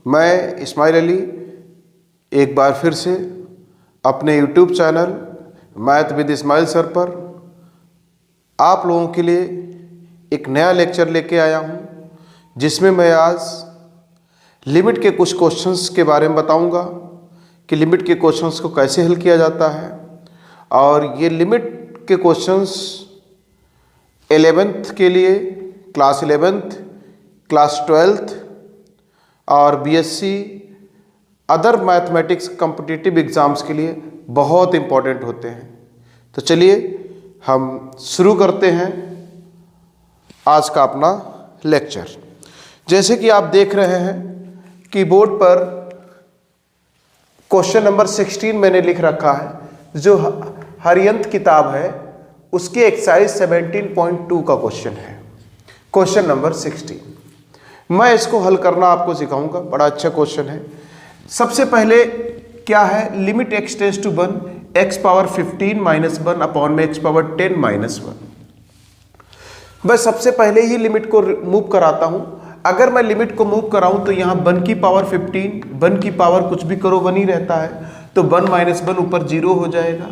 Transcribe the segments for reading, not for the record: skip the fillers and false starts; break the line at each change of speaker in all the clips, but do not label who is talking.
मैं इस्माइल अली एक बार फिर से अपने YouTube channel math with Ismail sir पर आप लोगों के लिए एक नया लेक्चर लेके आया हूं, जिसमें मैं आज लिमिट के कुछ क्वेश्चंस के बारे में बताऊंगा कि लिमिट के क्वेश्चंस को कैसे हल किया जाता है। और ये लिमिट के क्वेश्चंस 11th के लिए, क्लास 11th, क्लास 12th और BSc other mathematics competitive exams के लिए बहुत इम्पॉर्टेंट होते हैं। तो चलिए हम शुरू करते हैं आज का अपना लेक्चर। जैसे कि आप देख रहे हैं कीबोर्ड पर क्वेश्चन नंबर 16 मैंने लिख रखा है, जो हरियंत किताब है उसके एक्सरसाइज 17.2 का क्वेश्चन है, क्वेश्चन नंबर 16। मैं इसको हल करना आपको सिखाऊंगा, बड़ा अच्छा क्वेश्चन है। सबसे पहले क्या है, limit x tends to 1 x power 15 minus 1 upon में x पावर 10 माइनस 1। मैं सबसे पहले ही लिमिट को मूव कराता हूं। अगर मैं लिमिट को मूव कराऊं तो यहां 1 की पावर 15, 1 की पावर कुछ भी करो 1 ही रहता है, तो 1 माइनस 1 ऊपर 0 हो जाएगा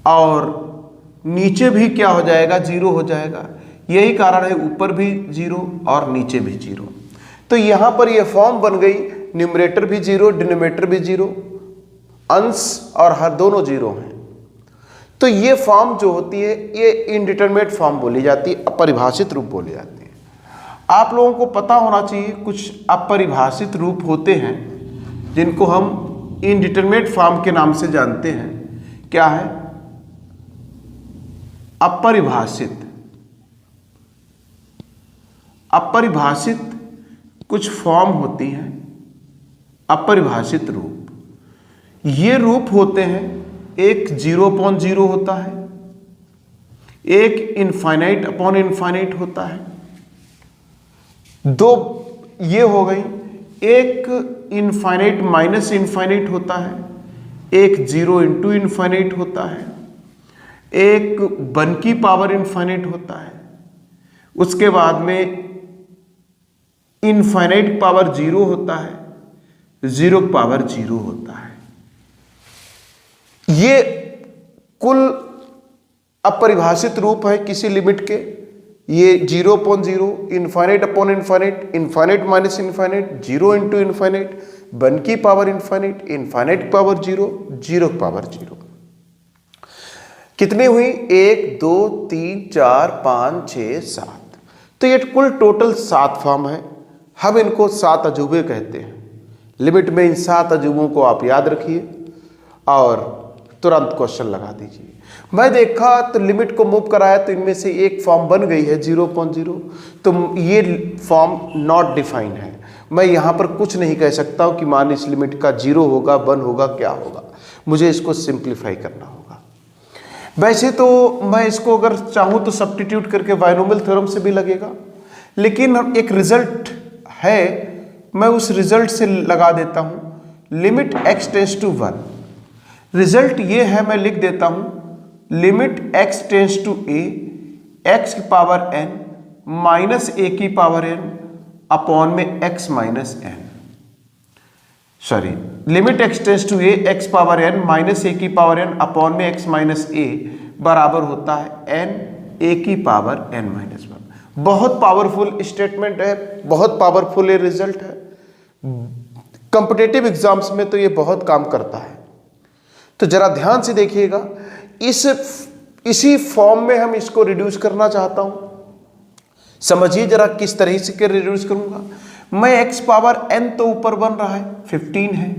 और नीचे भी क्या हो जाएगा, 0 हो जाएगा। यही कारण है ऊपर भी 0 और नीचे भी 0। तो यहां पर यह फॉर्म बन गई, न्यूमरेटर भी 0, डिनोमिनेटर भी 0, अंश और हर दोनों 0 हैं। तो ये फॉर्म जो होती है ये इनडिटरमिनेट फॉर्म बोली जाती है, अपरिभाषित रूप बोली जाती है। आप लोगों को पता होना चाहिए कुछ अपरिभाषित रूप होते हैं जिनको हम इनडिटरमिनेट फॉर्म के नाम से जानते हैं। क्या है? अपरिभाषित कुछ फॉर्म होती हैं, अपरिभाषित रूप। ये रूप होते हैं, एक 0/0 होता है, एक इनफाइनाइट अपॉन इनफाइनाइट होता है, दो ये हो गई, एक इनफाइनाइट माइनस इनफाइनाइट होता है, एक 0 इंटू इनफाइनाइट होता है, एक 1 की पावर इनफाइनाइट होता है, उसके बाद में इनफाइनाइट पावर 0 होता है, 0 पावर 0 होता है। ये कुल अपरिभाषित रूप है किसी लिमिट के। ये 0/0, infinite upon infinite, infinite minus infinite, 0 into infinite, 1 की power infinite, infinite power 0, 0 power 0। कितनी हुई? 1 2 3 4 5 6 7। तो ये कुल टोटल 7 फॉर्म है। हम इनको 7 अजूबे कहते हैं। लिमिट में इन 7 अजूबों को आप याद रखिए और तुरंत क्वेश्चन लगा दीजिए। मैं देखा तो लिमिट को मूव कराया तो इनमें से एक फॉर्म बन गई है 0/0, तो ये फॉर्म नॉट डिफाइंड है। मैं यहाँ पर कुछ नहीं कह सकता हूँ कि मान इस लिमिट का 0 होगा, 1 होगा, क्या होगा। मुझे इसको सिंप्लीफाई करना होगा। वैसे तो मैं इसको अगर चाहूँ तो सब्स्टिट्यूट करके बायनोमियल थ्योरम से भी लगेगा, लेकिन एक रिजल्ट है, मैं उस रिजल्ट से लगा देता हूँ। Limit x tends to 1, result ये है, मैं लिख देता हूँ, limit x tends to a x की पावर n माइनस a की पावर n अपॉन में x minus n। Sorry, limit x tends to a x power n minus a की पावर n अपॉन में x माइनस a बराबर होता है n a की power n minus 1। बहुत powerful statement है, बहुत पावरफुल रिजल्ट है। कॉम्पिटिटिव एग्जाम्स में तो ये बहुत काम करता है। तो जरा ध्यान से देखिएगा, इसी फॉर्म में हम इसको रिड्यूस करना चाहता हूं। समझिए जरा किस तरह से रिड्यूस करूंगा। मैं x पावर n तो ऊपर बन रहा है, 15 है,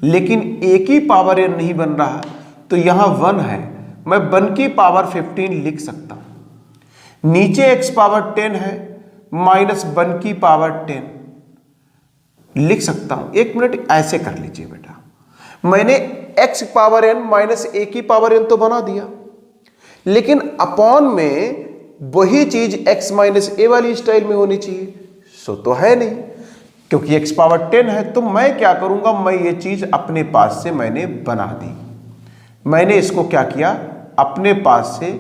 लेकिन a की पावर n नहीं बन रहा, तो यहां 1 है। मैं 1 की पावर 15 लिख सकता हूं। नीचे x पावर 10 है, माइनस 1 की पावर 10 लिख सकता हूं। एक मिनट ऐसे कर लीजिए बेटा, मैंने x power n minus a की पावर n तो बना दिया, लेकिन अपॉन में वही चीज x माइनस a वाली स्टाइल में होनी चाहिए। सो तो है नहीं, क्योंकि x पावर 10 है। तो मैं क्या करूंगा, मैं ये चीज अपने पास से मैंने बना दी। मैंने इसको क्या किया, अपने पास से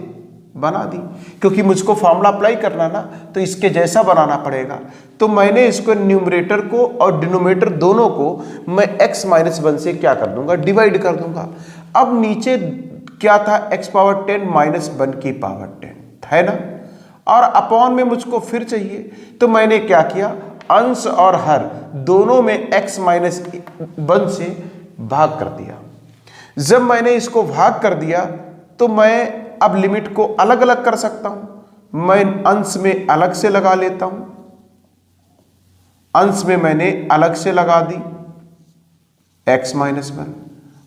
बना दी, क्योंकि मुझको फॉर्मूला अप्लाई करना ना, तो इसके जैसा बनाना पड़ेगा। तो मैंने इसको न्यूमरेटर को और डिनोमिनेटर दोनों को मैं x माइनस 1 से क्या कर दूंगा, डिवाइड कर दूंगा। अब नीचे क्या था, x पावर 10 माइनस 1 की पावर 10 है ना, और अपॉन में मुझको फिर चाहिए, तो मैंने क्या किया, अंश और हर दोनों में x माइनस 1 से भाग कर दिया। जब मैंने इसको भाग कर दिया तो मैं अब लिमिट को अलग अलग कर सकता हूं। मैं अंश में अलग से लगा लेता हूं, अंश में मैंने अलग से लगा दी x माइनस 1,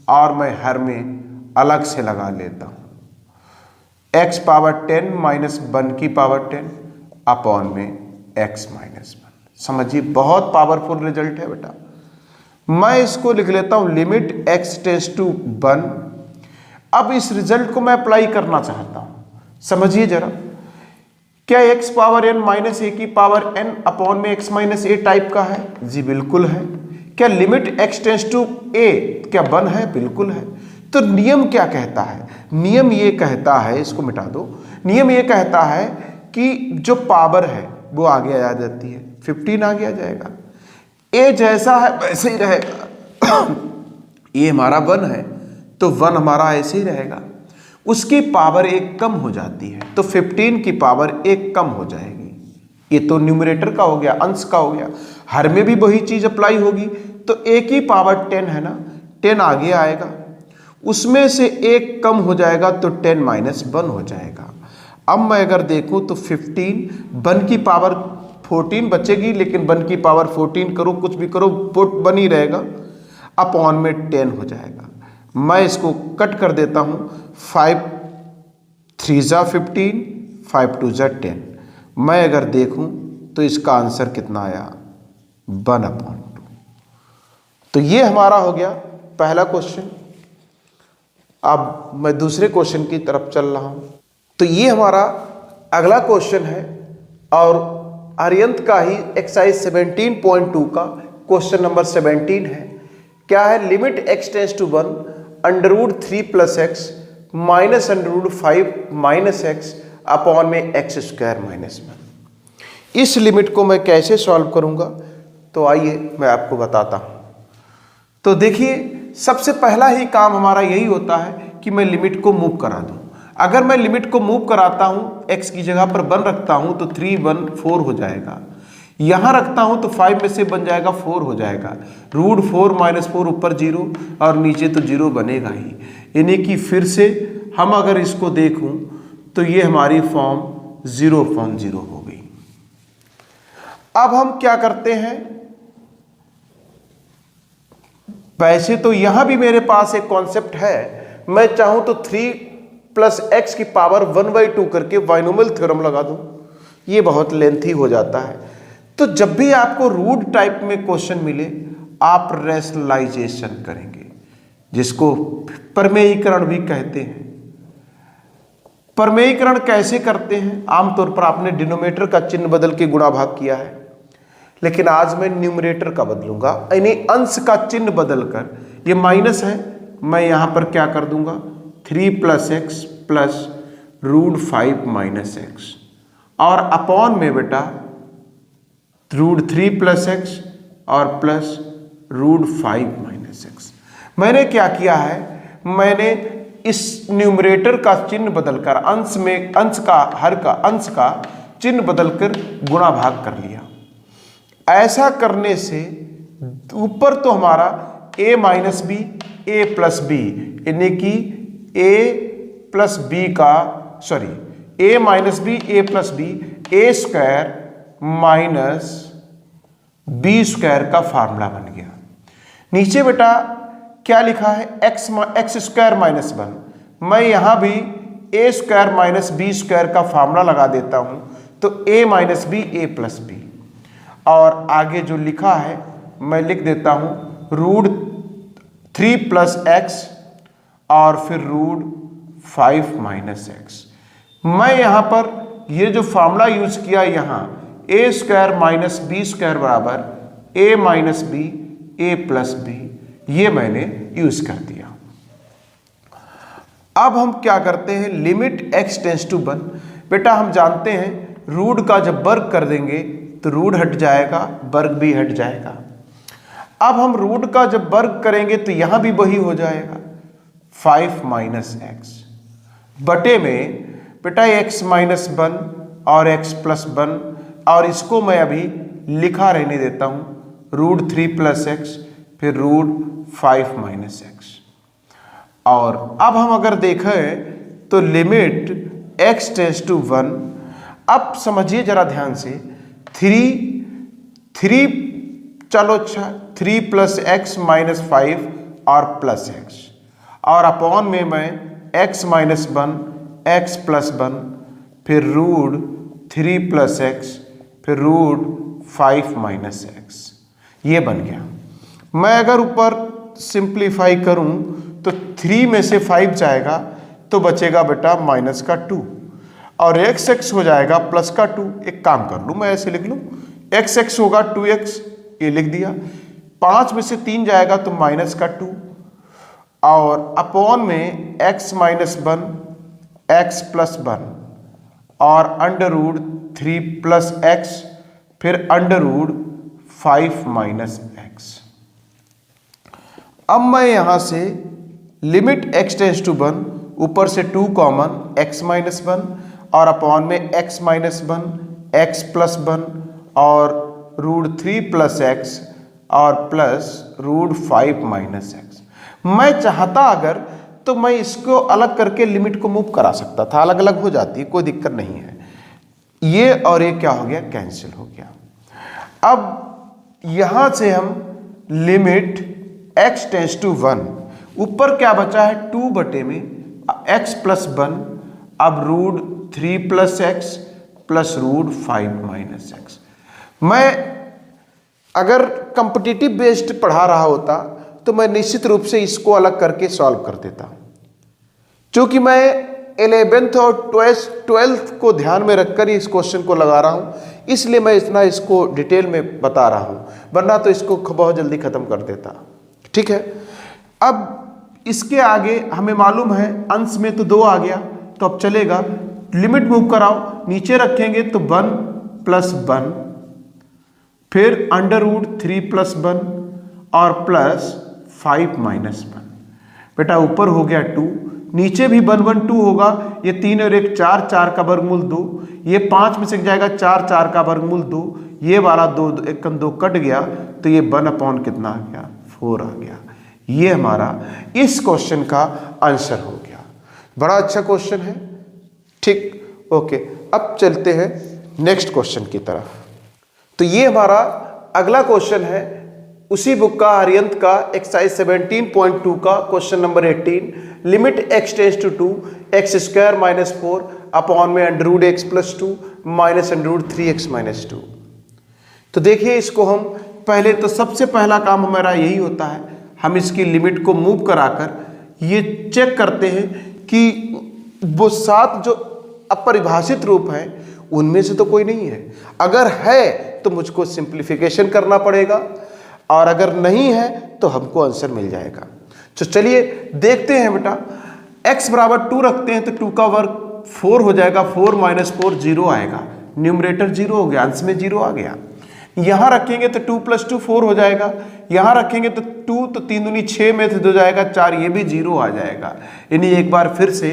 और मैं हर में अलग से लगा लेता हूं x पावर 10 माइनस 1 की पावर 10 अपॉन में x माइनस 1। समझिए बहुत पावरफुल रिजल्ट है बेटा। मैं इसको लिख लेता हूं लिमिट x टेंड्स टू 1। अब इस रिजल्ट को मैं अप्लाई करना चाहता हूं, समझिए जरा, क्या x power n minus a की पावर n अपॉन में x माइनस ए टाइप का है? जी बिल्कुल है। क्या limit x tends to a क्या 1 है? बिल्कुल है। तो नियम क्या कहता है? नियम ये कहता है, इसको मिटा दो, नियम ये कहता है कि जो पावर है वो आगे आ जाती है, 15 आगे आ जाएगा, a जैसा है वैसे ही रहेगा। ये हमारा 1 है तो 1 हमारा ऐसे ही रहेगा, उसकी पावर 1 कम हो जाती है, तो 15 की पावर 1 कम हो जाएगी। ये तो न्यूमरेटर का हो गया, अंश का हो गया। हर में भी वही चीज अप्लाई होगी, तो a की पावर 10 है ना, 10 आगे आएगा, उसमें से 1 कम हो जाएगा तो 10 माइनस 1 हो जाएगा। अब मैं अगर देखूं तो 15, 1 की पावर 14 बचेगी, लेकिन 1 की पावर 14 करो कुछ भी करो पुट 1 ही रहेगा, अपॉन में 10 हो जाएगा। मैं इसको कट कर देता हूं, 5 3 जा 15, 5 2 जा 10। मैं अगर देखूं तो इसका आंसर कितना आया, 1/2। तो ये हमारा हो गया पहला क्वेश्चन। अब मैं दूसरे क्वेश्चन की तरफ चल रहा हूं। तो ये हमारा अगला क्वेश्चन है और आर्यंत का ही एक्सरसाइज 17.2 का क्वेश्चन नंबर 17 है। क्या है, limit x tends to 1 under root 3 plus x minus under root 5 minus x upon में एक्स स्क्वायर माइनस 1। इस लिमिट को मैं कैसे सॉल्व करूंगा, तो आइए मैं आपको बताता हूं। तो देखिए, सबसे पहला ही काम हमारा यही होता है कि मैं लिमिट को मूव करा दूं। अगर मैं लिमिट को मूव कराता हूं, x की जगह पर 1 रखता हूं तो 3 1 4 हो जाएगा, यहां रखता हूं तो 5 में से बन जाएगा 4 हो जाएगा, रूट 4 माइनस 4 ऊपर 0 और नीचे तो 0 बनेगा ही। यानी कि फिर से हम अगर इसको देखूं तो ये हमारी फॉर्म 0/0 हो गई। अब हम क्या करते हैं, वैसे तो यहां भी मेरे पास एक कॉन्सेप्ट है, मैं चाहूं तो 3 प्लस एक्स की पावर 1/2 करके बाइनोमियल थ्योरम लगा दूं, ये बहुत लेंथी हो जाता है। तो जब भी आपको रूट टाइप में क्वेश्चन मिले, आप रैशनलाइजेशन करेंगे, जिसको प्रमेयीकरण भी कहते हैं। प्रमेयीकरण कैसे करते हैं, आमतौर पर आपने डिनोमिनेटर का चिन्ह बदल के गुणा भाग किया है, लेकिन आज मैं न्यूमरेटर का बदलूंगा, यानी अंश का चिन्ह बदलकर, ये माइनस है, मैं यहां पर क्या कर दूंगा, 3 plus x plus root 5 minus x, और अपॉन में बेटा रूट 3 प्लस एक्स और प्लस रूट 5 माइनस एक्स। मैंने क्या किया है, मैंने इस न्यूमरेटर का चिन्ह बदलकर अंश में अंश का हर का अंश का चिन्ह बदलकर गुणा भाग कर लिया। ऐसा करने से ऊपर तो हमारा a minus B A plus b, यानी कि a प्लस बी का a minus B A plus B, A square minus B square का फार्मूला बन गया। नीचे बेटा क्या लिखा है, एक्स स्क्वायर माइनस 1, मैं यहां भी a square minus B square का फार्मूला लगा देता हूं, तो a minus B A plus b, और आगे जो लिखा है मैं लिख देता हूं रूट 3 प्लस एक्स और फिर रूट 5 माइनस एक्स। मैं यहां पर ये जो फार्मूला यूज किया, यहां ए स्क्वायर माइनस बी स्क्वायर बराबर ए माइनस बी ए प्लस बी, ये मैंने यूज कर दिया। अब हम क्या करते हैं, लिमिट x टेंस टू 1। बेटा हम जानते हैं रूट का जब वर्ग कर देंगे तो रूट हट जाएगा, वर्ग भी हट जाएगा। अब हम रूट का जब वर्ग करेंगे तो यहां भी वही हो जाएगा 5 माइनस एक्स बटे में बेटा x माइनस 1 और x प्लस 1, और इसको मैं अभी लिखा रहने देता हूं रूट 3 प्लस एक्स फिर रूट 5 माइनस एक्स। और अब हम अगर देखें तो लिमिट x टेंस टू 1। अब समझिए जरा ध्यान से, 3 चलो अच्छा 3 प्लस एक्स माइनस 5 और प्लस एक्स, और अपॉन में मैं x माइनस 1 x प्लस 1 फिर रूट 3 प्लस एक्स फिर रूट 5 माइनस एक्स, ये बन गया। मैं अगर ऊपर सिंप्लीफाई करूं तो 3 में से 5 जाएगा तो बचेगा बेटा माइनस का 2, और x हो जाएगा प्लस का 2। एक काम कर लूं, मैं ऐसे लिख लूं, x होगा 2x, ये लिख दिया। 5 में से 3 जाएगा तो माइनस का 2, और अपॉन में x माइनस 1 x प्लस 1 और अंडर रूट 3 प्लस एक्स फिर अंडर रूट 5 माइनस एक्स। अब मैं यहां से लिमिट x टेंस टू 1, ऊपर से 2 कॉमन x माइनस 1 और अपॉन में x माइनस 1 x प्लस 1 और रूट 3 प्लस एक्स और प्लस रूट 5 माइनस एक्स। मैं चाहता अगर तो मैं इसको अलग करके लिमिट को मूव करा सकता था, अलग अलग हो जाती है, कोई दिक्कत नहीं है। ये और ये क्या हो गया, कैंसिल हो गया। अब यहां से हम लिमिट x टेंस टू 1, ऊपर क्या बचा है 2 बटे में x प्लस 1, अब root 3 plus x plus root 5 minus x. मैं अगर कॉम्पिटिटिव बेस्ड पढ़ा रहा होता तो मैं निश्चित रूप से इसको अलग करके सॉल्व कर देता। क्योंकि मैं 11th और 12th को ध्यान में रखकर इस क्वेश्चन को लगा रहा हूं, इसलिए मैं इतना इसको डिटेल में बता रहा हूं, वरना तो इसको बहुत जल्दी खत्म कर देता। ठीक है, अब इसके आगे हमें मालूम है अंश में तो 2 आ गया, तो अब चलेगा लिमिट मूव कराओ, नीचे रखेंगे तो 1 प्लस 1 फिर अंडर रूट 3 प्लस 1 और प्लस 5 माइनस 1। बेटा ऊपर हो गया 2, नीचे भी 1 1 2 होगा, ये 3 और 1 4, 4 का वर्गमूल 2, ये 5 में से जाएगा 4, 4 का वर्गमूल 2, ये वाला 2 1 2 कट गया, तो ये 1 अपॉन कितना आ गया 4 आ गया। ये हमारा इस क्वेश्चन का आंसर हो गया। बड़ा अच्छा क्वेश्चन है। ठीक, ओके, अब चलते हैं नेक्स्ट क्वेश्चन की तरफ। तो ये हमारा अगला क्वेश्चन है उसी बुक का आर्यंत का एक्सरसाइज 17.2 का question number 18, limit x tends to 2 x square minus 4 upon में under root x plus 2 minus under root 3x minus 2। तो देखिए इसको हम पहले तो सबसे पहला काम हमारा यही होता है, हम इसकी लिमिट को मूव कराकर ये चेक करते हैं कि वो 7 जो अपरिभाषित रूप हैं उनमें से तो कोई नहीं है। अगर है तो मुझको सिंप्लीफिकेशन करना पड़ेगा, और अगर नहीं है तो हमको आंसर मिल जाएगा। तो चलिए देखते हैं बेटा, x बराबर 2 रखते हैं तो 2 का वर्ग 4 हो जाएगा, 4 माइनस 4 0 आएगा, न्यूमरेटर 0 हो गया, अंश में 0 आ गया। यहां रखेंगे तो 2 प्लस 2 4 हो जाएगा, यहां रखेंगे तो 2 तो 3 दूनी 6 में से 2 जाएगा 4, ये भी 0 आ जाएगा। यानी एक बार फिर से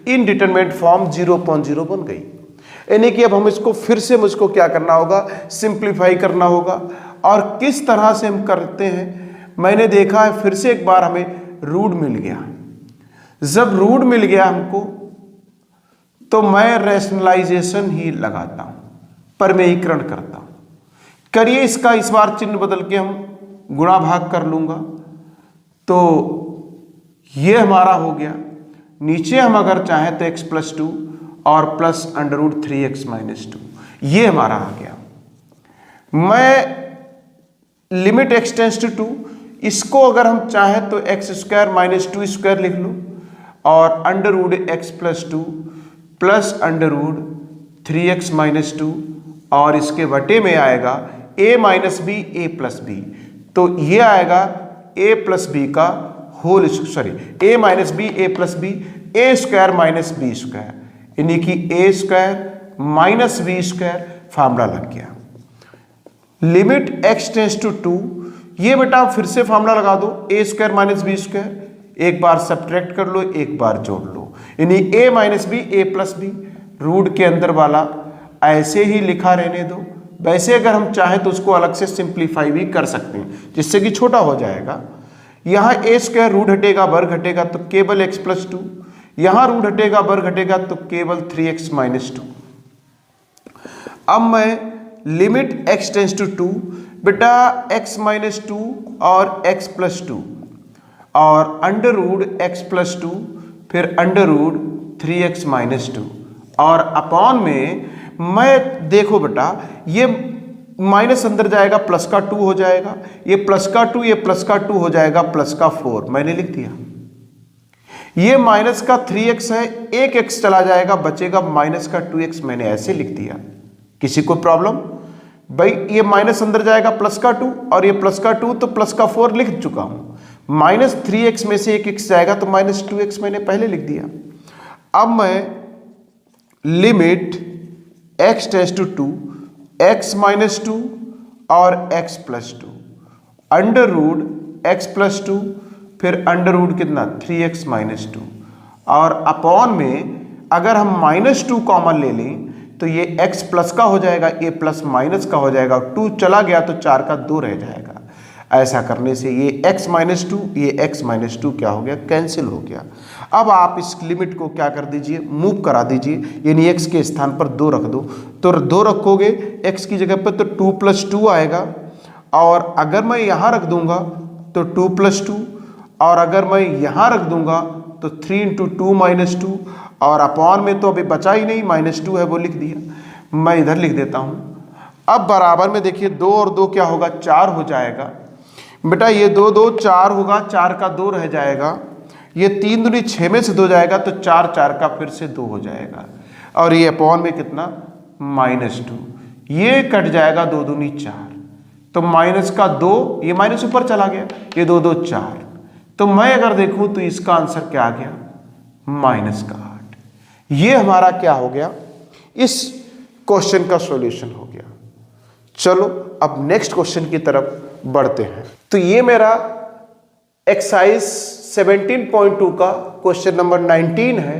इनडिटरमिनेट फॉर्म 0.0 बन गई। यानी कि अब हम इसको फिर से मुझको क्या करना होगा, सिंप्लीफाई करना होगा। और किस तरह से हम करते हैं, मैंने देखा है फिर से एक बार हमें रूट मिल गया। जब रूट मिल गया हमको तो मैं रैशनलाइजेशन ही लगाता हूं, परमेयीकरण करता हूं। करिए इसका इस बार चिन्ह बदल के हम गुणा भाग कर लूंगा, तो ये हमारा हो गया। नीचे हम अगर चाहें तो x प्लस 2 और plus under root 3x minus 2, ये हमारा आ गया। मैं लिमिट x टेंस टू 2, इसको अगर हम चाहें तो x स्क्वायर माइनस 2 स्क्वायर लिख लो, और under root x plus 2 plus under root 3x minus 2, और इसके बटे में आएगा a minus B A plus B, तो ये आएगा a प्लस बी का whole, sorry a minus B A plus B, A square minus B square, यानी कि A square minus B square formula लग गया। लिमिट एक्स टेंस टू 2, ये बेटा फिर से फार्मूला लगा दो, ए स्क्वायर माइनस बी स्क्वायर, एक बार सब्ट्रैक्ट कर लो, एक बार जोड़ लो, यानी ए माइनस बी ए प्लस बी, रूट के अंदर वाला ऐसे ही लिखा रहने दो। वैसे अगर हम चाहें तो उसको अलग से सिंप्लीफाई भी कर सकते हैं, जिससे कि छोटा हो जाएगा। यहाँ ए स्क्वायर रूट हटेगा, वर्ग हटेगा, तो केवल एक्स प्लस 2, यहाँ रूट हटेगा, वर्ग हटेगा, तो केवल 3x माइनस 2। अब मैं लिमिट x टेंस टू 2, बेटा x माइनस 2 और x प्लस 2 और अंडर रूट x प्लस 2, फिर अंडर रूट 3x माइनस 2 और अपॉन में मैं देखो बेटा ये माइनस अंदर जाएगा, प्लस का 2 हो जाएगा, ये प्लस का 2, ये प्लस का 2 हो जाएगा, प्लस का 4 मैंने लिख दिया। ये माइनस का 3x है, एक x चला जाएगा, बचेगा माइनस का 2x, मैंने ऐसे लिख दिया। किसी को प्रॉब्लम? भाई ये माइनस अंदर जाएगा, प्लस का 2 और ये प्लस का 2, तो प्लस का 4 लिख चुका हूं। माइनस 3x में से एक x जाएगा तो माइनस 2x मैंने पहले लिख दिया। अब मैं limit x tends to 2, x minus 2 और x plus 2, under root x plus 2, फिर अंडर रूट कितना 3x माइनस 2 और अपॉन में अगर हम माइनस 2 कॉमन ले लें तो ये x प्लस का हो जाएगा, ये प्लस माइनस का हो जाएगा, 2 चला गया तो 4 का 2 रह जाएगा। ऐसा करने से ये x माइनस 2, ये x माइनस 2 क्या हो गया, कैंसिल हो गया। अब आप इस लिमिट को क्या कर दीजिए, मूव करा दीजिए, यानी x के स्थान पर 2 रख दो, तो 2 रखोगे x की जगह पर तो 2 प्लस 2 आएगा, और अगर मैं यहाँ रख दूंगा तो 2 प्लस 2, और अगर मैं यहाँ रख दूंगा तो 3 इंटू 2 माइनस 2, और अपॉन में तो अभी बचा ही नहीं, माइनस 2 है वो लिख दिया। मैं इधर लिख देता हूँ। अब बराबर में देखिए 2 और 2 क्या होगा, 4 हो जाएगा। बेटा ये 2 2 4 होगा, 4 का 2 रह जाएगा, ये 3 दूनी 6 में से 2 जाएगा तो 4 4 का फिर से 2 हो जाएगा, और ये अपॉन में कितना माइनस 2, ये कट जाएगा 2 दूनी 4, तो माइनस का 2, ये माइनस ऊपर चला गया, ये 2 2 4, तो मैं अगर देखूं तो इसका आंसर क्या आ गया, माइनस का 8। ये हमारा क्या हो गया, इस क्वेश्चन का सॉल्यूशन हो गया। चलो अब नेक्स्ट क्वेश्चन की तरफ बढ़ते हैं। तो ये मेरा एक्सरसाइज 17.2 का क्वेश्चन नंबर 19 है,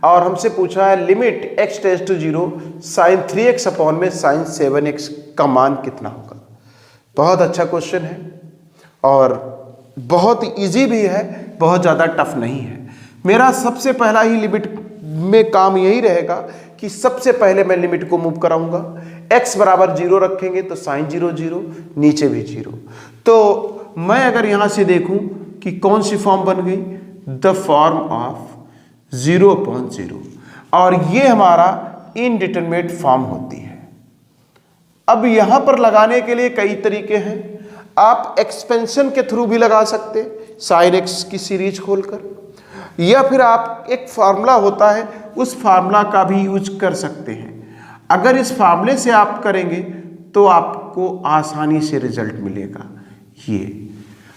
और हमसे पूछा है limit x tends to 0 sine 3x upon में साइन 7x का मान कितना होगा। बहुत अच्छा क्वेश्चन है और बहुत इजी भी है, बहुत ज़्यादा टफ नहीं है। मेरा सबसे पहला ही लिमिट में काम यही रहेगा कि सबसे पहले मैं लिमिट को मूव कराऊंगा, x बराबर 0 रखेंगे तो साइन 0 0, नीचे भी 0। तो मैं अगर यहाँ से देखूं कि कौन सी फॉर्म बन गई, द फॉर्म ऑफ 0/0, और ये हमारा इनडिटरमिनेट फॉर्म होती है। अब यहाँ पर लगाने के लिए कई तरीके हैं, आप एक्सपेंशन के थ्रू भी लगा सकते, साइन x की सीरीज खोलकर, या फिर आप एक फार्मूला होता है उस फार्मूला का भी यूज कर सकते हैं। अगर इस फार्मूले से आप करेंगे तो आपको आसानी से रिजल्ट मिलेगा। ये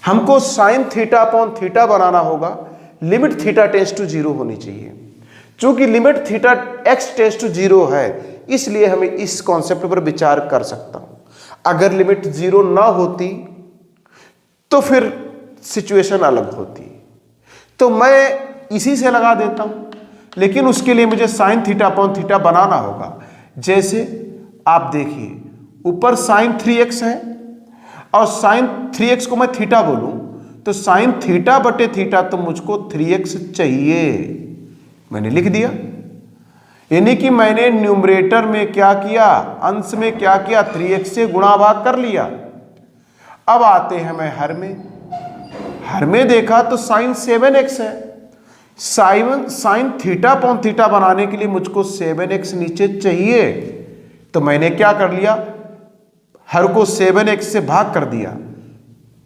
हमको साइन थीटा अपॉन थीटा बनाना होगा, लिमिट थीटा टेंस टू 0 होनी चाहिए। चूंकि limit theta x tends to 0 है, इसलिए हमें इस कॉन्सेप्ट पर विचार कर सकता हूं। अगर लिमिट 0 ना होती तो फिर सिचुएशन अलग होती, तो मैं इसी से लगा देता हूं, लेकिन उसके लिए मुझे साइन थीटा अपॉन थीटा बनाना होगा। जैसे आप देखिए ऊपर साइन 3x है और साइन 3x को मैं थीटा बोलूं तो साइन थीटा बटे थीटा, तो मुझको 3x चाहिए, मैंने लिख दिया। यानी कि मैंने न्यूमरेटर में क्या किया, अंश में क्या किया, 3x से गुणा भाग कर लिया। अब आते हैं मैं हर में देखा तो साइन 7x है, साइन थीटा अपॉन थीटा बनाने के लिए मुझको 7x नीचे चाहिए, तो मैंने क्या कर लिया, हर को 7x से भाग कर दिया,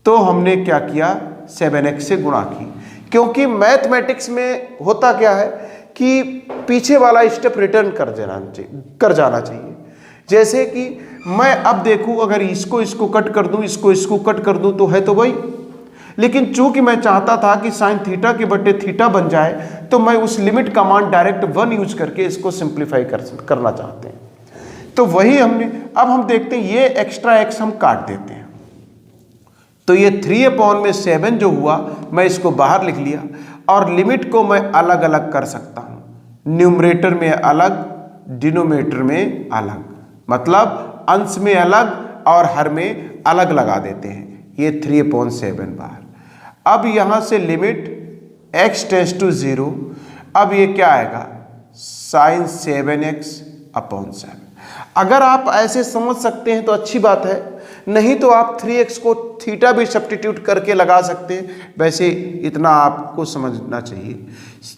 तो हमने क्या किया 7x से गुणा की। क्योंकि मैथमेटिक्स में होता क्या है कि पीछे वाला स्टेप रिटर्न कर जाना चाहिए। जैसे कि मैं अब देखूं, अगर इसको कट कर दूं, इसको कट कर दूं, तो है तो वही, लेकिन चूंकि मैं चाहता था कि साइन थीटा के बटे थीटा बन जाए, तो मैं उस लिमिट कमांड डायरेक्ट 1 यूज करके इसको सिंप्लीफाई करना चाहते हैं। तो वही हमने, अब हम देखते हैं ये एक्स्ट्रा एक्स हम काट देते हैं, तो ये 3/7 जो हुआ मैं इसको बाहर लिख लिया, और लिमिट को मैं अलग अलग कर सकता हूं, न्यूमरेटर में अलग, डिनोमिनेटर में अलग, मतलब अंश में अलग और हर में अलग लगा देते हैं। ये 3/7 बाहर। अब यहां से लिमिट x टेंड्स टू 0, अब ये क्या आएगा, साइन 7x/7। अगर आप ऐसे समझ सकते हैं तो अच्छी बात है, नहीं तो आप 3x को थीटा भी सब्स्टिट्यूट करके लगा सकते हैं। वैसे इतना आपको समझना चाहिए,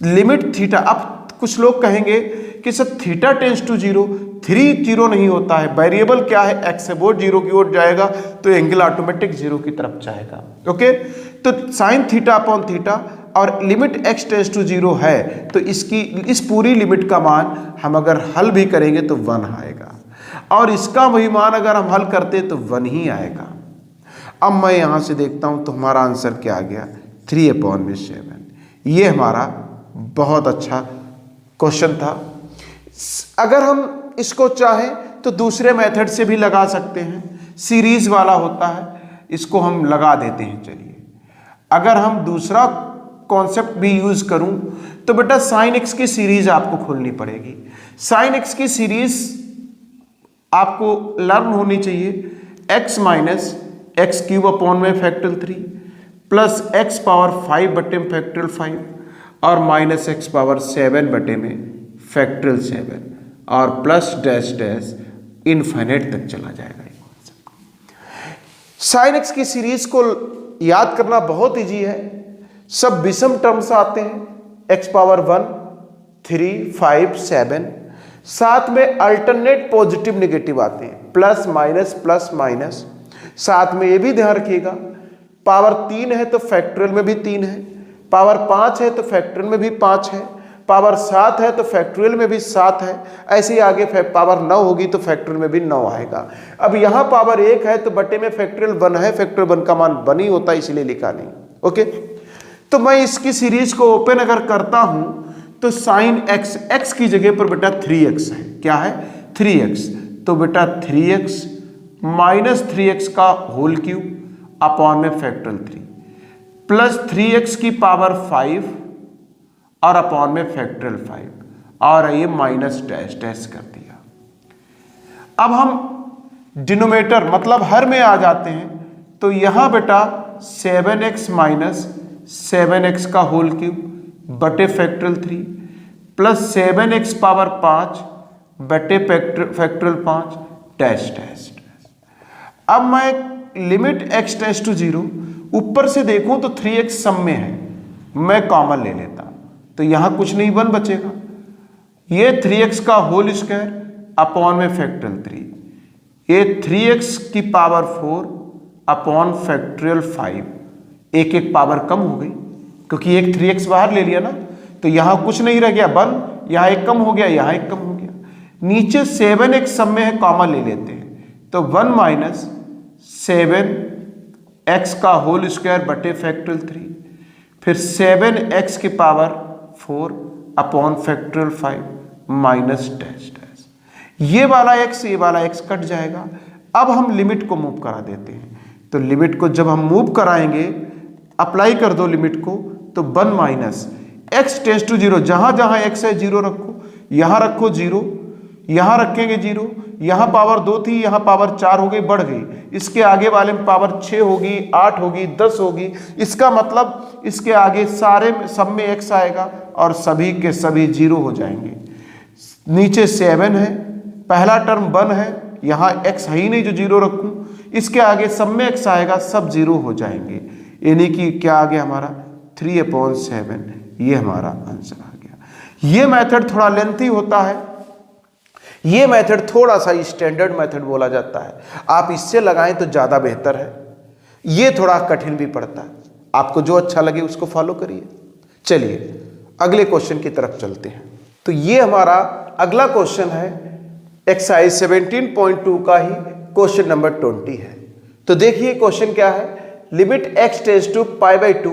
लिमिट थीटा। अब कुछ लोग कहेंगे कि सर थीटा टेंड्स टू 0, 3 0 नहीं होता है, वेरिएबल क्या है, x है, वो 0 की ओर जाएगा तो एंगल ऑटोमेटिक 0 की तरफ जाएगा। ओके, तो साइन थीटा अपॉन थीटा और लिमिट x टेंड्स टू 0 है, तो इस पूरी लिमिट का मान हम अगर हल भी करेंगे तो 1 आएगा, और इसका वही मान अगर हम हल करते तो 1 ही आएगा। अब मैं यहां से देखता हूं तो हमारा आंसर क्या आ गया, 3/7। ये हमारा बहुत अच्छा क्वेश्चन था। अगर हम इसको चाहें तो दूसरे मेथड से भी लगा सकते हैं, सीरीज वाला होता है, इसको हम लगा देते हैं। चलिए, अगर हम दूसरा कॉन्सेप्ट भी यूज करूं तो बेटा साइन एक्स की सीरीज आपको खोलनी पड़ेगी। साइन एक्स की सीरीज आपको लर्न होनी चाहिए, x minus x cube upon में फैक्टोरियल 3 प्लस x पावर 5 बटे में फैक्टोरियल 5 और माइनस x पावर 7 बटे में फैक्टोरियल 7 और प्लस डैश डैश इनफाइनाइट तक चला जाएगा। साइन एक्स की सीरीज को याद करना बहुत इजी है, सब विषम टर्म्स आते हैं, x पावर 1 3 5 7, साथ में अल्टरनेट पॉजिटिव नेगेटिव आते हैं, प्लस माइनस। साथ में ये भी ध्यान रखिएगा, पावर 3 है तो फैक्टोरियल में भी 3 है, पावर 5 है तो फैक्टोरियल में भी 5 है, पावर 7 है तो फैक्टोरियल में भी 7 है, ऐसे ही आगे पावर 9 होगी तो फैक्टोरियल में भी 9 आएगा। अब यहाँ पावर 1 है तो बटे में फैक्टोरियल 1 है, फैक्टोरियल 1 का मान 1 ही होता है, इसलिए लिखा नहीं। ओके, तो मैं इसकी सीरीज को ओपन अगर करता हूं तो साइन x की जगह पर बेटा 3x है, क्या है 3x, तो बेटा 3x माइनस 3x का होल क्यूब अपॉन में फैक्टोरियल 3 प्लस 3x की पावर 5 और अपॉन में फैक्टोरियल 5 और ये माइनस डैश डैश कर दिया। अब हम डिनोमिनेटर मतलब हर में आ जाते हैं, तो यहां बेटा 7x माइनस 7x का होल क्यूब बटे फैक्टोरियल 3 प्लस 7x पावर 5 बटे फैक्टोरियल 5 डैश डैश। अब मैं लिमिट x टेंड्स टू 0, ऊपर से देखूं तो 3x सम में है, मैं कॉमन ले लेता तो यहां कुछ नहीं 1 बचेगा, ये 3x का होल स्क्वायर अपॉन में फैक्टोरियल 3, ये 3x की पावर 4 अपॉन फैक्टोरियल 5, एक पावर कम हो गई क्योंकि एक 3x बाहर ले लिया ना, तो यहां कुछ नहीं रह गया 1, यहां एक कम हो गया, यहां एक कम हो गया, नीचे 7x सम में है, कॉमन ले लेते हैं तो 1 माइनस 7x का होल स्क्वायर बटे फैक्टोरियल 3, फिर 7x की power 4 upon factorial 5 minus dash dash, ये वाला x ये वाला x कट जाएगा। अब हम लिमिट को मूव करा देते हैं, तो लिमिट को जब हम मूव कराएंगे, अप्लाई कर दो लिमिट को, तो 1 माइनस x टेंड्स टू 0, जहां जहां x है 0 रखो, यहां रखो 0, यहां रखेंगे 0, यहां पावर 2 थी, यहां पावर 4 हो गई, बढ़ गई, इसके आगे वाले में पावर 6 होगी, 8 होगी, 10 होगी, इसका मतलब इसके आगे सारे सब में x आएगा और सभी के सभी 0 हो जाएंगे। नीचे 7 है, पहला टर्म 1 है, यहां x है ही नहीं जो 0 रखूं, इसके आगे सब में x आएगा, सब 0 हो जाएंगे, यानी कि क्या आ गया हमारा 3/7, ये हमारा आंसर आ गया। ये मेथड थोड़ा लेंथी होता है, ये मेथड थोड़ा सा स्टैंडर्ड मेथड बोला जाता है, आप इससे लगाएं तो ज़्यादा बेहतर है, ये थोड़ा कठिन भी पड़ता है, आपको जो अच्छा लगे उसको फॉलो करिए। चलिए अगले क्वेश्चन की तरफ चलते हैं। तो ये हमारा अगला क्वेश्चन है एक्सरसाइज 17.2 का ही क्वेश्चन नंबर 20 है। तो देखिए क्वेश्चन क्या है, limit x tends to pi by 2,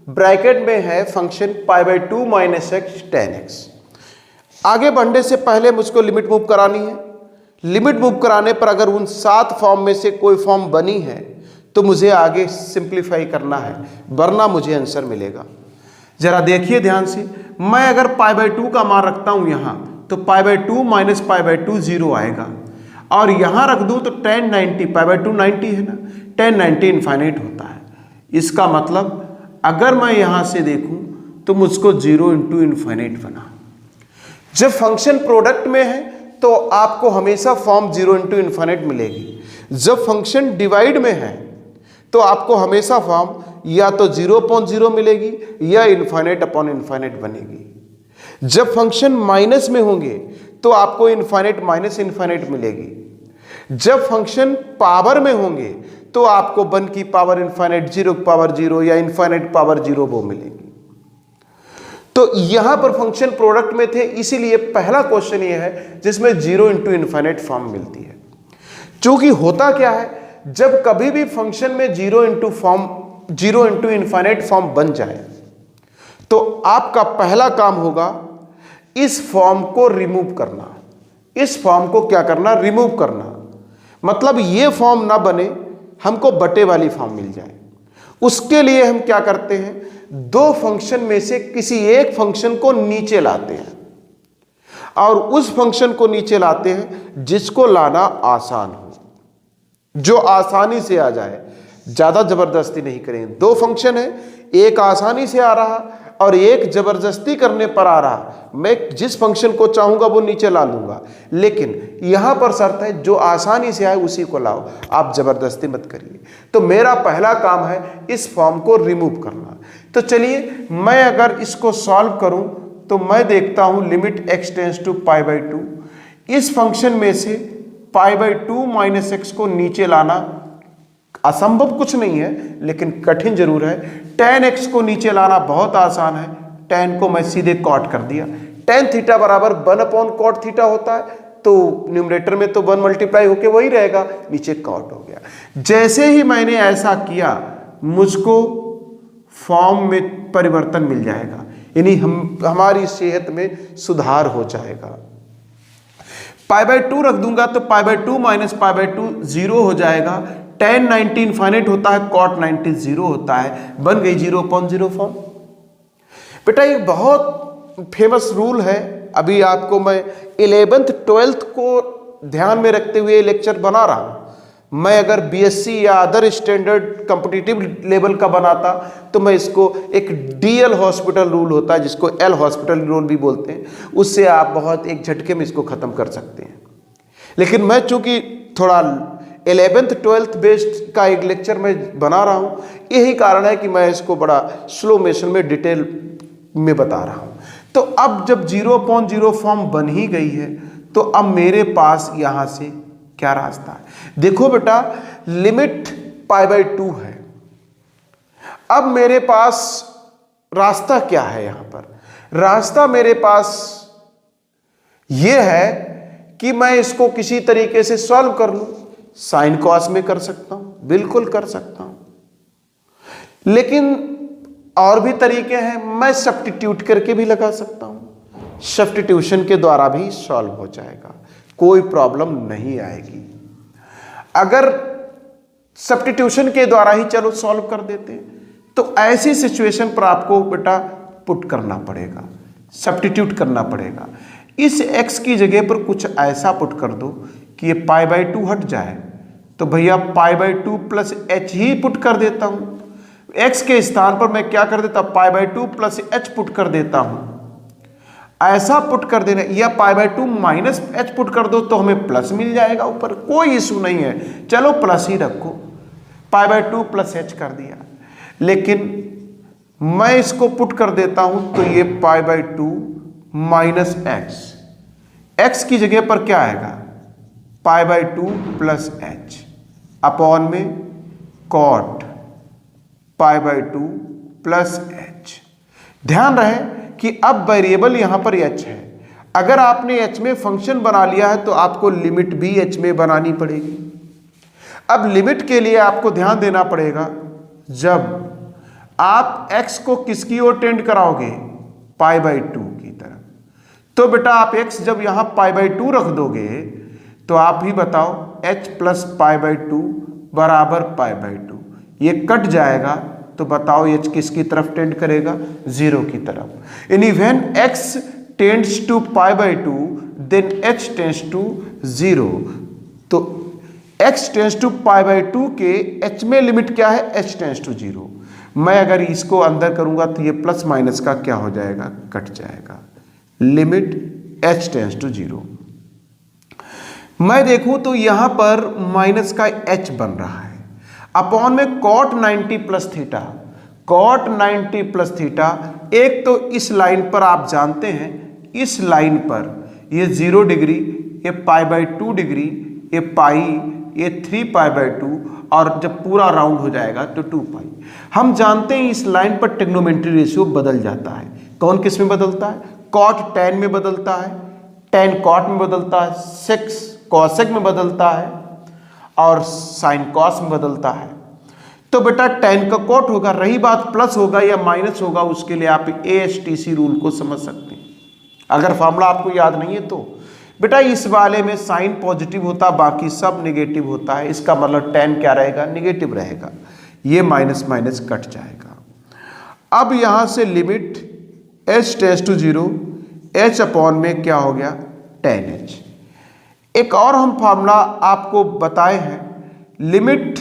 bracket में है function pi by 2 minus x tan x। आगे बढ़ने से पहले मुझको लिमिट मूव करानी है। लिमिट मूव कराने पर अगर उन 7 फॉर्म में से कोई फॉर्म बनी है तो मुझे आगे सिंप्लीफाई करना है, वरना मुझे आंसर मिलेगा। जरा देखिए ध्यान से, मैं अगर पाई बाई 2 का मान रखता हूं यहां तो पाई बाई 2 माइनस पाई बाई 2 0 आएगा, और यहां रख दूं तो tan 90, पाई बाई 2 90 है ना, tan 90 इनफाइनाइट होता है। इसका मतलब अगर मैं यहां से देखूं तो मुझको 0 इंटू इनफाइनाइट बना। जब फंक्शन प्रोडक्ट में है तो आपको हमेशा फॉर्म 0 इंटू इनफाइनाइट मिलेगी। जब फंक्शन डिवाइड में है तो आपको हमेशा फॉर्म या तो 0/0 मिलेगी या इनफाइनाइट अपॉन इनफाइनाइट बनेगी। जब फंक्शन माइनस में होंगे तो आपको इनफाइनाइट माइनस इनफाइनाइट मिलेगी। जब फंक्शन पावर में होंगे तो आपको 1 की पावर इनफाइनाइट, 0 की पावर 0 या इनफाइनाइट पावर 0 वो मिलेगी। तो यहां पर फंक्शन प्रोडक्ट में थे, इसीलिए पहला क्वेश्चन ये है जिसमें 0 इंटू इनफाइनाइट फॉर्म मिलती है। क्योंकि होता क्या है, जब कभी भी फंक्शन में 0 इंटू इनफाइनाइट फॉर्म बन जाए तो आपका पहला काम होगा इस फॉर्म को रिमूव करना। इस फॉर्म को क्या करना, रिमूव करना। मतलब ये फॉर्म ना बने, हमको बटे वाली फॉर्म मिल जाए। उसके लिए हम क्या करते हैं, 2 फंक्शन में से किसी एक फंक्शन को नीचे लाते हैं और उस फंक्शन को नीचे लाते हैं जिसको लाना आसान हो, जो आसानी से आ जाए। ज्यादा जबरदस्ती नहीं करेंगे। 2 फंक्शन है, एक आसानी से आ रहा और एक जबरदस्ती करने पर आ रहा। मैं जिस फंक्शन को चाहूंगा वो नीचे ला लूंगा, लेकिन यहां पर शर्त है जो आसानी से आए उसी को लाओ, आप जबरदस्ती मत करिए। तो मेरा पहला काम है इस फॉर्म को रिमूव करना। तो चलिए मैं अगर इसको सॉल्व करूं तो मैं देखता हूं limit x tends to pi by 2, इस फंक्शन में से पाई बाई 2 माइनस एक्स को नीचे लाना असंभव कुछ नहीं है, लेकिन कठिन जरूर है। tan x को नीचे लाना बहुत आसान है। tan को मैं सीधे कॉट कर दिया। tan थीटा बराबर 1/cot थीटा होता है, तो न्यूमरेटर में तो 1 मल्टीप्लाई होके वही रहेगा, नीचे कॉट हो गया। जैसे ही मैंने ऐसा किया मुझको फॉर्म में परिवर्तन मिल जाएगा, यानी हमारी सेहत में सुधार हो जाएगा। पाई बाई 2 रख दूंगा तो पाई बाई 2 माइनस पाई बाई 2 0 हो जाएगा। tan 90 इनफाइनाइट होता है, cot 90 0 होता है, बन गई 0/0 फॉर्म। बेटा एक बहुत फेमस रूल है, अभी आपको मैं 11th 12th को ध्यान में रखते हुए लेक्चर बना रहा हूं। मैं अगर बीएससी या अदर स्टैंडर्ड कॉम्पिटिटिव लेवल का बनाता तो मैं इसको एक डीएल हॉस्पिटल रूल होता है जिसको एल हॉस्पिटल रूल भी बोलते हैं, उससे आप बहुत एक झटके में इसको खत्म कर सकते हैं। लेकिन मैं चूंकि थोड़ा 11th 12th बेस्ड का एक लेक्चर मैं बना रहा हूं, यही कारण है कि मैं इसको बड़ा स्लो मोशन में डिटेल में बता रहा हूं। तो अब जब 0/0 फॉर्म बन ही गई है तो अब मेरे पास यहां से क्या रास्ता है। देखो बेटा लिमिट पाई बाई 2 है। अब मेरे पास रास्ता क्या है, यहां पर रास्ता मेरे पास यह है कि मैं इसको किसी तरीके से सॉल्व कर लूं। साइन कॉस में कर सकता हूं, बिल्कुल कर सकता हूं, लेकिन और भी तरीके हैं। मैं सब्स्टिट्यूट करके भी लगा सकता हूं, सब्स्टिट्यूशन के द्वारा भी सॉल्व हो जाएगा, कोई प्रॉब्लम नहीं आएगी। अगर सब्स्टिट्यूशन के द्वारा ही चलो सॉल्व कर देते हैं तो ऐसी सिचुएशन पर आपको बेटा पुट करना पड़ेगा, सब्स्टिट्यूट करना पड़ेगा। इस x की जगह पर कुछ ऐसा पुट कर दो कि ये पाई बाई 2 हट जाए, तो भैया पाई by 2 plus H he put कर देता हूं। x के स्थान पर मैं क्या कर देता, पाई बाई 2 प्लस एच पुट कर देता हूं। ऐसा पुट कर देना, या पाई बाई 2 माइनस एच पुट कर दो तो हमें प्लस मिल जाएगा ऊपर, कोई इशू नहीं है। चलो प्लस ही रखो, पाई बाई 2 प्लस एच कर दिया। लेकिन मैं इसको पुट कर देता हूं तो ये pi by 2 minus x, x की जगह पर क्या आएगा, pi by 2 plus h upon में cot pi by 2 plus h. ध्यान रहे कि अब वेरिएबल यहां पर h है। अगर आपने h में फंक्शन बना लिया है तो आपको लिमिट भी h में बनानी पड़ेगी। अब लिमिट के लिए आपको ध्यान देना पड़ेगा जब आप x को किसकी ओर टेंड कराओगे, π/2 की तरफ। तो बेटा आप x जब यहां π/2 रख दोगे तो आप ही बताओ h प्लस π/2 बराबर π/2, ये कट जाएगा तो बताओ h किसकी तरफ टेंड करेगा, 0 की तरफ। यानी when x tends to π/2 then h tends to 0। तो x टेंड्स टू π/2 के h में लिमिट क्या है, h टेंड्स टू 0। मैं अगर इसको अंदर करूंगा तो ये प्लस माइनस का क्या हो जाएगा, कट जाएगा। Limit h tends to 0। मैं देखूं तो यहां पर माइनस का h बन रहा है, अपॉन में cot 90 plus theta, cot 90 plus theta. एक तो इस लाइन पर आप जानते हैं, इस लाइन पर ये 0 डिग्री, ये π/2 डिग्री, ये पाई, ये 3π/2, और जब पूरा राउंड हो जाएगा तो 2π। हम जानते हैं इस लाइन पर ट्रिग्नोमेट्री रेशियो बदल जाता है। कौन किस में बदलता है, cot tan में बदलता है, tan cot में बदलता है, sec cosec में बदलता है, और sin cos में बदलता है। तो बेटा tan का cot होगा, रही बात प्लस होगा या माइनस होगा, उसके लिए आप ASTC रूल को समझ सकते हैं। अगर फॉर्मूला आपको याद नहीं है तो बेटा इस वाले में साइन पॉजिटिव होता, बाकी सब नेगेटिव होता है। इसका मतलब tan क्या रहेगा, नेगेटिव रहेगा। ये माइनस माइनस कट जाएगा। अब यहां से limit h tends to 0, h upon में क्या हो गया, tan h। एक और हम फार्मूला आपको बताए हैं, लिमिट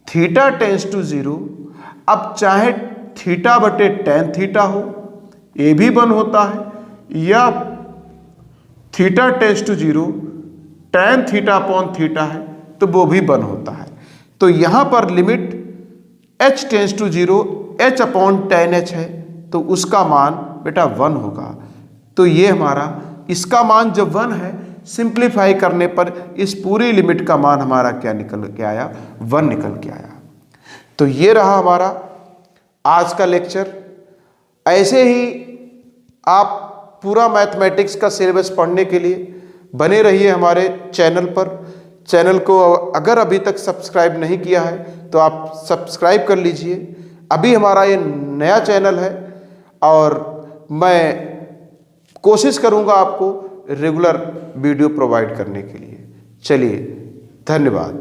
थीटा टेंड्स टू 0। अब चाहे थीटा बटे tan थीटा हो, ये भी 1 होता है, या theta tends to 0 tan theta upon theta है तो वो भी 1 होता है। तो यहां पर limit h tends to 0, h upon tan h है, तो उसका मान बेटा 1 होगा। तो ये हमारा, इसका मान जब 1 है, सिंप्लीफाई करने पर इस पूरी लिमिट का मान हमारा क्या निकल के आया, 1 निकल के आया। तो ये रहा हमारा आज का लेक्चर। ऐसे ही आप पूरा मैथमेटिक्स का सिलेबस पढ़ने के लिए बने रहिए हमारे चैनल पर। चैनल को अगर अभी तक सब्सक्राइब नहीं किया है तो आप सब्सक्राइब कर लीजिए। अभी हमारा ये नया चैनल है और मैं कोशिश करूंगा आपको रेगुलर वीडियो प्रोवाइड करने के लिए। चलिए, धन्यवाद।